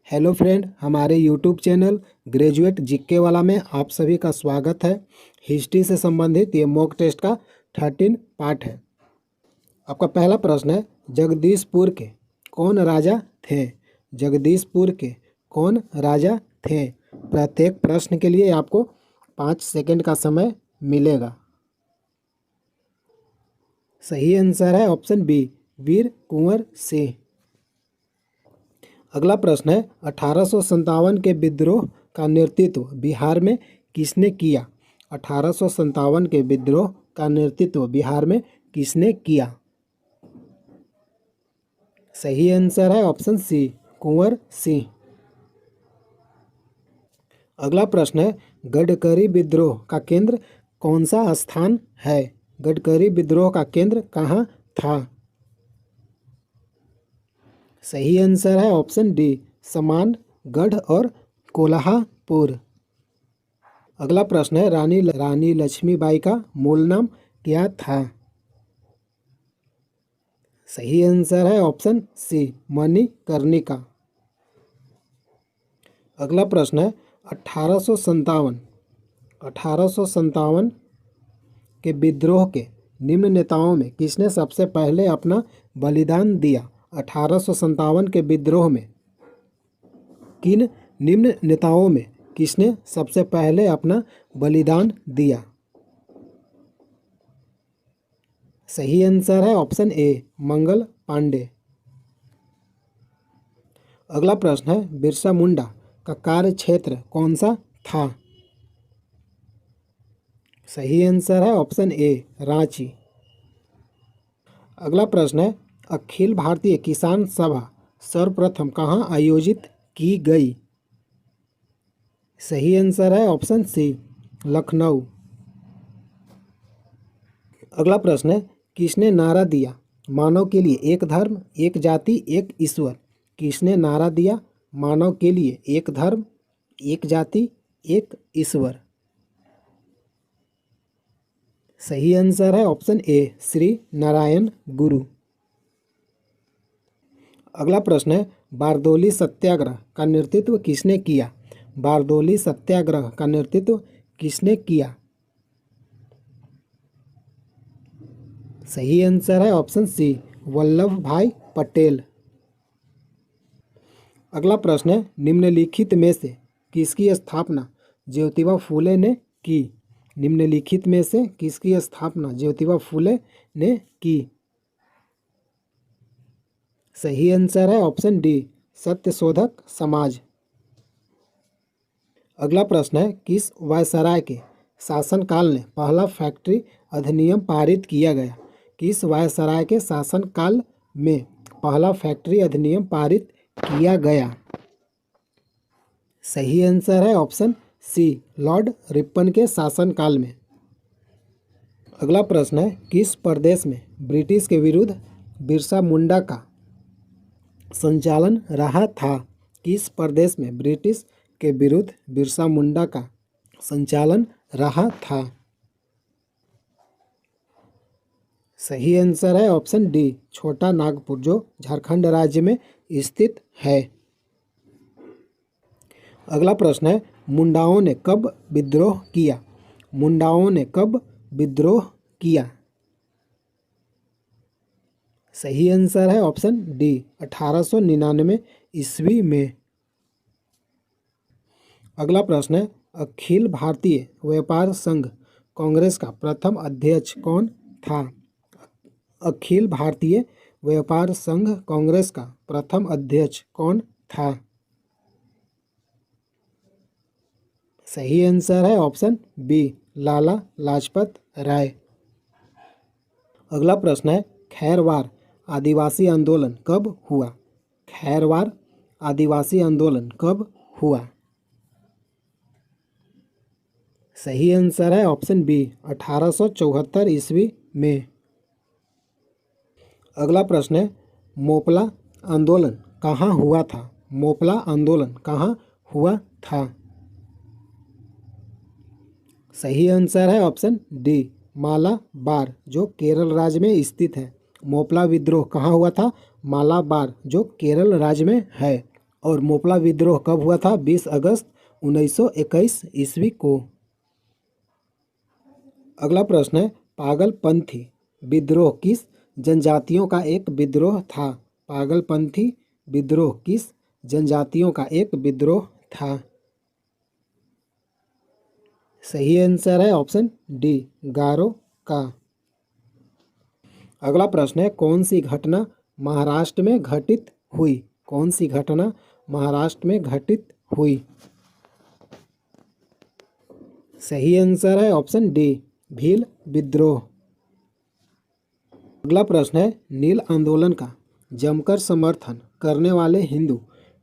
Hello friend, हमारे YouTube channel graduate GK वाला में आप सभी का स्वागत है। हिस्ट्री से संबंधित ये मॉक टेस्ट का 13 पार्ट है। आपका पहला प्रश्न है, जगदीशपुर के कौन राजा थे? जगदीशपुर के कौन राजा थे? प्रत्येक प्रश्न के लिए आपको 5 सेकंड का समय मिलेगा। सही आंसर है ऑप्शन बी, वीर कुंवर सिंह। अगला प्रश्न है, 1857 के विद्रोह का नेतृत्व बिहार में किसने किया? 1857 के विद्रोह का नेतृत्व बिहार में किसने किया? सही आंसर है ऑप्शन सी, कुंवर सिंह। अगला प्रश्न है, गडकरी विद्रोह का केंद्र कौन सा स्थान है? गडकरी विद्रोह का केंद्र कहाँ था? सही आंसर है ऑप्शन डी, समानगढ़ और कोल्हापुर। अगला प्रश्न है, रानी लक्ष्मीबाई का मूल नाम क्या था? सही आंसर है ऑप्शन सी, मणिकर्णिका। अगला प्रश्न है, 1857 के विद्रोह के निम्न नेताओं में किसने सबसे पहले अपना बलिदान दिया? 1857 के विद्रोह में किन निम्न नेताओं में किसने सबसे पहले अपना बलिदान दिया? सही आंसर है ऑप्शन ए, मंगल पांडे। अगला प्रश्न है, बिरसा मुंडा का कार्य क्षेत्र कौन सा था? सही आंसर है ऑप्शन ए, रांची। अगला प्रश्न है, अखिल भारतीय किसान सभा सर्वप्रथम कहाँ आयोजित की गई? सही आंसर है ऑप्शन सी, लखनऊ। अगला प्रश्न है, किसने नारा दिया मानव के लिए एक धर्म एक जाति एक ईश्वर? किसने नारा दिया मानव के लिए एक धर्म एक जाति एक ईश्वर? सही आंसर है ऑप्शन ए, श्री नारायण गुरु। अगला प्रश्न है, बारदोली सत्याग्रह का नेतृत्व किसने किया? बारदोली सत्याग्रह का नेतृत्व किसने किया? सही आंसर है ऑप्शन सी, वल्लभ भाई पटेल। अगला प्रश्न है, निम्नलिखित में से किसकी स्थापना ज्योतिबा फूले ने की? निम्नलिखित में से किसकी स्थापना ज्योतिबा फूले ने की? सही आंसर है ऑप्शन डी, सत्यशोधक समाज। अगला प्रश्न है, किस वायसराय के शासनकाल में पहला फैक्ट्री अधिनियम पारित किया गया? किस वायसराय के शासनकाल में पहला फैक्ट्री अधिनियम पारित किया गया? सही आंसर है ऑप्शन सी, लॉर्ड रिपन के शासनकाल में। अगला प्रश्न है, किस प्रदेश में ब्रिटिश के विरुद्ध बिरसा मुंडा का संचालन रहा था? किस प्रदेश में ब्रिटिश के विरुद्ध बिरसा मुंडा का संचालन रहा था? सही आंसर है ऑप्शन डी, छोटा नागपुर, जो झारखंड राज्य में स्थित है। अगला प्रश्न है, मुंडाओं ने कब विद्रोह किया? मुंडाओं ने कब विद्रोह किया? सही आंसर है ऑप्शन डी, 1899 ईस्वी में। अगला प्रश्न है, अखिल भारतीय व्यापार संघ कांग्रेस का प्रथम अध्यक्ष कौन था? अखिल भारतीय व्यापार संघ कांग्रेस का प्रथम अध्यक्ष कौन था? सही आंसर है ऑप्शन बी, लाला लाजपत राय। अगला प्रश्न है, खैरवार आदिवासी आंदोलन कब हुआ? खैरवार आदिवासी आंदोलन कब हुआ? सही आंसर है ऑप्शन बी, 1874 ईस्वी में। अगला प्रश्न है, मोपला आंदोलन कहाँ हुआ था? मोपला आंदोलन कहाँ हुआ था? सही आंसर है ऑप्शन डी, मालाबार, जो केरल राज्य में स्थित है। मोपला विद्रोह कहाँ हुआ था? मालाबार, जो केरल राज्य में है। और मोपला विद्रोह कब हुआ था? 20 अगस्त 1921 ईस्वी को। अगला प्रश्न है, पागलपंथी विद्रोह किस जनजातियों का एक विद्रोह था? पागलपंथी विद्रोह किस जनजातियों का एक विद्रोह था? सही आंसर है ऑप्शन डी, गारो का। अगला प्रश्न है, कौन सी घटना महाराष्ट्र में घटित हुई? कौन सी घटना महाराष्ट्र में घटित हुई? सही आंसर है ऑप्शन डी, भील विद्रोह। अगला प्रश्न है, नील आंदोलन का जमकर समर्थन करने वाले हिंदू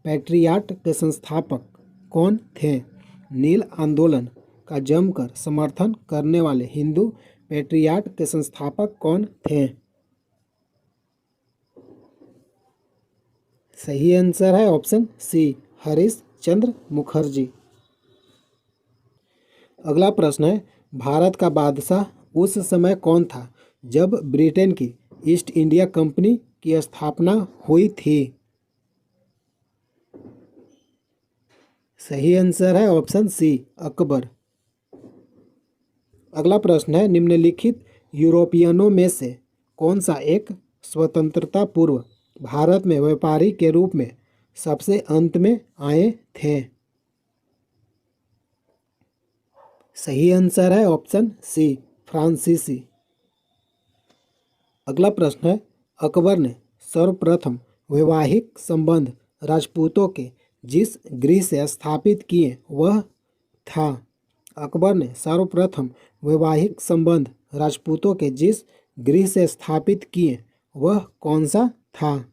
पैट्रियाट के संस्थापक कौन थे? नील आंदोलन का जमकर समर्थन करने वाले हिंदू पैट्रियाट के संस्थापक कौन थे? सही आंसर है ऑप्शन सी, हरीश चंद्र मुखर्जी। अगला प्रश्न है, भारत का बादशाह उस समय कौन था जब ब्रिटेन की ईस्ट इंडिया कंपनी की स्थापना हुई थी? सही आंसर है ऑप्शन सी, अकबर। अगला प्रश्न है, निम्नलिखित यूरोपियनों में से कौन सा एक स्वतंत्रता पूर्व भारत में व्यापारी के रूप में सबसे अंत में आए थे? सही आंसर है ऑप्शन सी, फ्रांसीसी। अगला प्रश्न है, अकबर ने सर्वप्रथम वैवाहिक संबंध राजपूतों के जिस गृह से स्थापित किए वह था? अकबर ने सर्वप्रथम वैवाहिक संबंध राजपूतों के जिस गृह से स्थापित किए वह कौन सा था?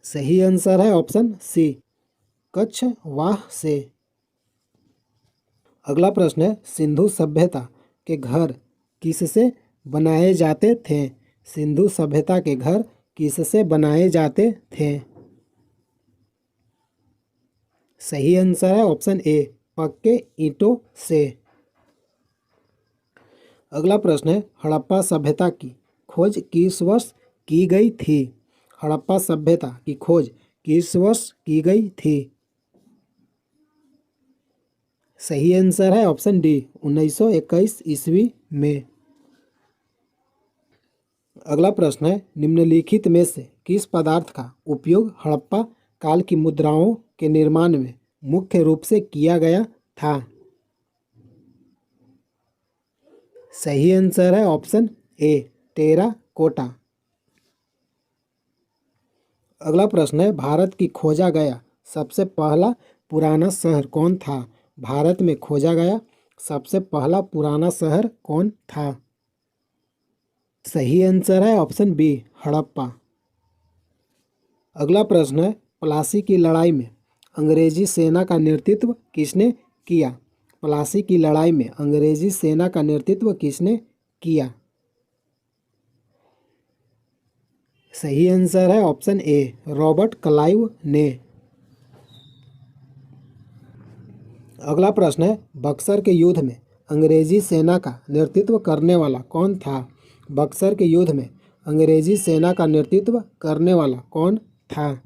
सही आंसर है ऑप्शन सी, कछवाह से। अगला प्रश्न है, सिंधु सभ्यता के घर किससे बनाए जाते थे? सिंधु सभ्यता के घर किससे बनाए जाते थे? सही आंसर है ऑप्शन ए, पक्के ईंटों से। अगला प्रश्न है, हड़प्पा सभ्यता की खोज किस वर्ष की गई थी? हड़प्पा सभ्यता की खोज किस वर्ष की गई थी? सही आंसर है ऑप्शन डी, 1921 ईस्वी में। अगला प्रश्न है, निम्नलिखित में से किस पदार्थ का उपयोग हड़प्पा काल की मुद्राओं के निर्माण में मुख्य रूप से किया गया था? सही आंसर है ऑप्शन ए, टेराकोटा। अगला प्रश्न है, भारत की खोजा गया सबसे पहला पुराना शहर कौन था? भारत में खोजा गया सबसे पहला पुराना शहर कौन था? सही आंसर है ऑप्शन बी, हड़प्पा। अगला प्रश्न है, प्लासी की लड़ाई में अंग्रेजी सेना का नेतृत्व किसने किया? प्लासी की लड़ाई में अंग्रेजी सेना का नेतृत्व किसने किया? सही आंसर है ऑप्शन ए, रॉबर्ट क्लाइव ने। अगला प्रश्न है, बक्सर के युद्ध में अंग्रेजी सेना का नेतृत्व करने वाला कौन था? बक्सर के युद्ध में अंग्रेजी सेना का नेतृत्व करने वाला कौन था?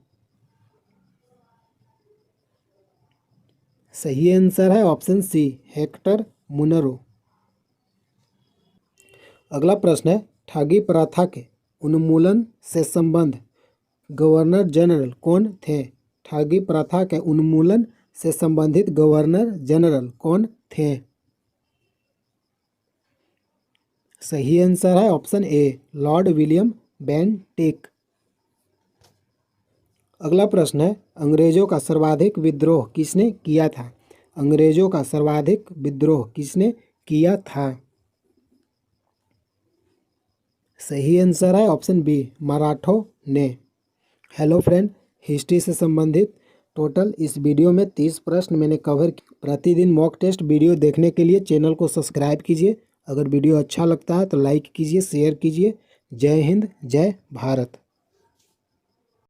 सही आंसर है ऑप्शन सी, हेक्टर मुनरो। अगला प्रश्न है, ठगी प्रथा के उन्मूलन से संबंध गवर्नर जनरल कौन थे? ठगी प्रथा के उन्मूलन से संबंधित गवर्नर जनरल कौन थे? सही आंसर है option A, Lord William Bentinck. अगला प्रश्न है, अंग्रेजों का सर्वाधिक विद्रोह किसने किया था? अंग्रेजों का सर्वाधिक विद्रोह किसने किया था? सही आंसर है ऑप्शन बी, मराठों ने। हेलो फ्रेंड, हिस्ट्री से संबंधित टोटल इस वीडियो में 30 प्रश्न मैंने कवर किए। प्रतिदिन मॉक टेस्ट वीडियो देखने के लिए चैनल को सब्सक्राइब कीजिए। अगर वीडियो अच्छा लगता है तो लाइक कीजिए, शेयर कीजिए। जय हिंद, जय भारत।